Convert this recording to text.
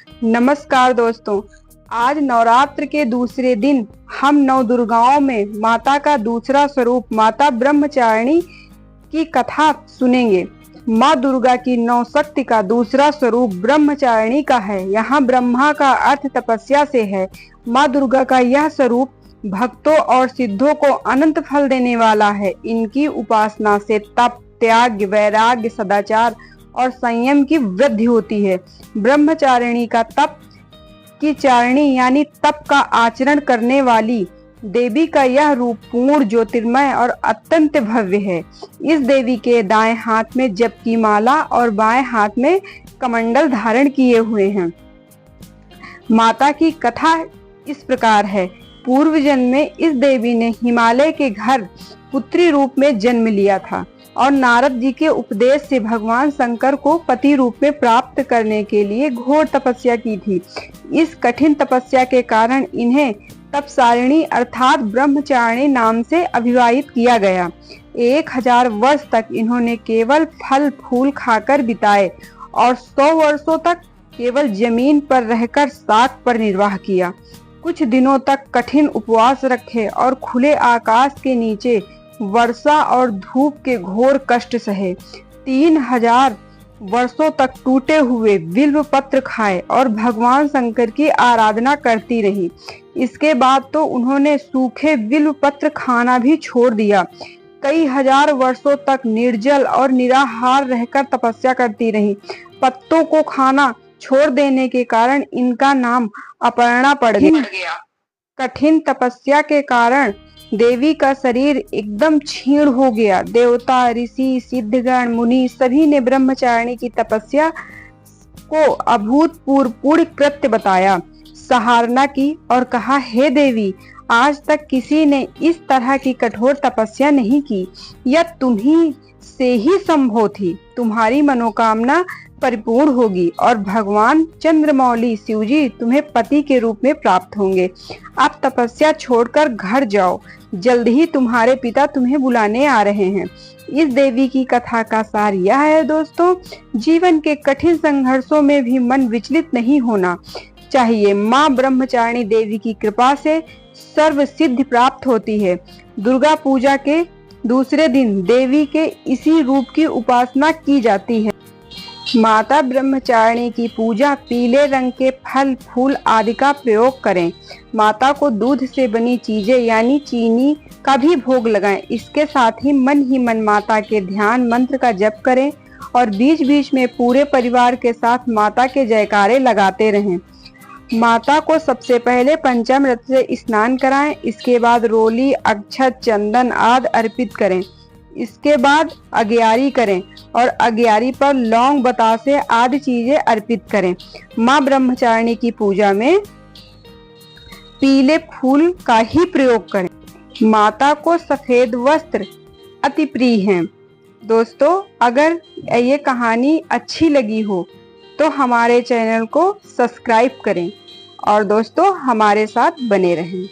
नमस्कार दोस्तों, आज नवरात्र के दूसरे दिन हम नौ दुर्गाओं में माता का दूसरा स्वरूप माता ब्रह्मचारिणी की कथा सुनेंगे। माँ दुर्गा की नौ शक्ति का दूसरा स्वरूप ब्रह्मचारिणी का है। यहाँ ब्रह्मा का अर्थ तपस्या से है। माँ दुर्गा का यह स्वरूप भक्तों और सिद्धों को अनंत फल देने वाला है। इनकी उपासना से तप, त्याग, वैराग्य, सदाचार और संयम की वृद्धि होती है। ब्रह्मचारिणी का तप की चारिणी यानी तप का आचरण करने वाली देवी का यह रूप पूर्ण, ज्योतिर्मय और अत्यंत भव्य है। इस देवी के दाएं हाथ में जप की माला और बाएं हाथ में कमंडल धारण किए हुए हैं। माता की कथा इस प्रकार है। पूर्व जन्म में इस देवी ने हिमालय के घर पुत्री रूप में जन्म लिया था और नारद जी के उपदेश से भगवान शंकर को पति रूप में प्राप्त करने के लिए घोर तपस्या की थी। इस कठिन तपस्या के कारण इन्हें तपसारिणी अर्थात ब्रह्मचारिणी नाम से अभिवाहित किया गया। 1000 वर्ष तक इन्होंने केवल फल फूल खाकर बिताए और 100 वर्षों तक केवल जमीन पर रहकर शाक पर निर्वाह किया। कुछ दिनों तक कठिन उपवास रखे और खुले आकाश के नीचे वर्षा और धूप के घोर कष्ट सहे। 3000 वर्षों तक टूटे हुए बिल्व पत्र खाए और भगवान शंकर की आराधना करती रही। इसके बाद तो उन्होंने सूखे बिल्व पत्र खाना भी छोड़ दिया। कई हजार वर्षों तक निर्जल और निराहार रहकर तपस्या करती रही। पत्तों को खाना छोड़ देने के कारण इनका नाम अपर्णा पड़ गया। कठिन तपस्या के कारण देवी का शरीर एकदम क्षीण हो गया। देवता, ऋषि, सिद्धगण, मुनि सभी ने ब्रह्मचारिणी की तपस्या को अभूतपूर्व पुण्य कृत्य बताया, सराहना की और कहा, हे देवी, आज तक किसी ने इस तरह की कठोर तपस्या नहीं की। यह तुम्ही से ही संभव थी। तुम्हारी मनोकामना परिपूर्ण होगी और भगवान चंद्रमौली शिवजी तुम्हें पति के रूप में प्राप्त होंगे। अब तपस्या छोड़कर घर जाओ, जल्द ही तुम्हारे पिता तुम्हें बुलाने आ रहे हैं। इस देवी की कथा का सार यह है दोस्तों, जीवन के कठिन संघर्षों में भी मन विचलित नहीं होना चाहिए। माँ ब्रह्मचारिणी देवी की कृपा से सर्व सिद्धि प्राप्त होती है। दुर्गा पूजा के दूसरे दिन देवी के इसी रूप की उपासना की जाती है। माता ब्रह्मचारिणी की पूजा पीले रंग के फल फूल आदि का प्रयोग करें। माता को दूध से बनी चीजें यानी चीनी का भी भोग लगाएं। इसके साथ ही मन माता के ध्यान मंत्र का जप करें और बीच बीच में पूरे परिवार के साथ माता के जयकारे लगाते रहें। माता को सबसे पहले पंचामृत से स्नान कराएं। इसके बाद रोली, अक्षत, चंदन आदि अर्पित करें। इसके बाद अग्यारी करें और अग्यारी पर लौंग, बतासे आदि चीजें अर्पित करें। माँ ब्रह्मचारिणी की पूजा में पीले फूल का ही प्रयोग करें। माता को सफेद वस्त्र अति प्रिय हैं। दोस्तों, अगर ये कहानी अच्छी लगी हो तो हमारे चैनल को सब्सक्राइब करें और दोस्तों हमारे साथ बने रहें।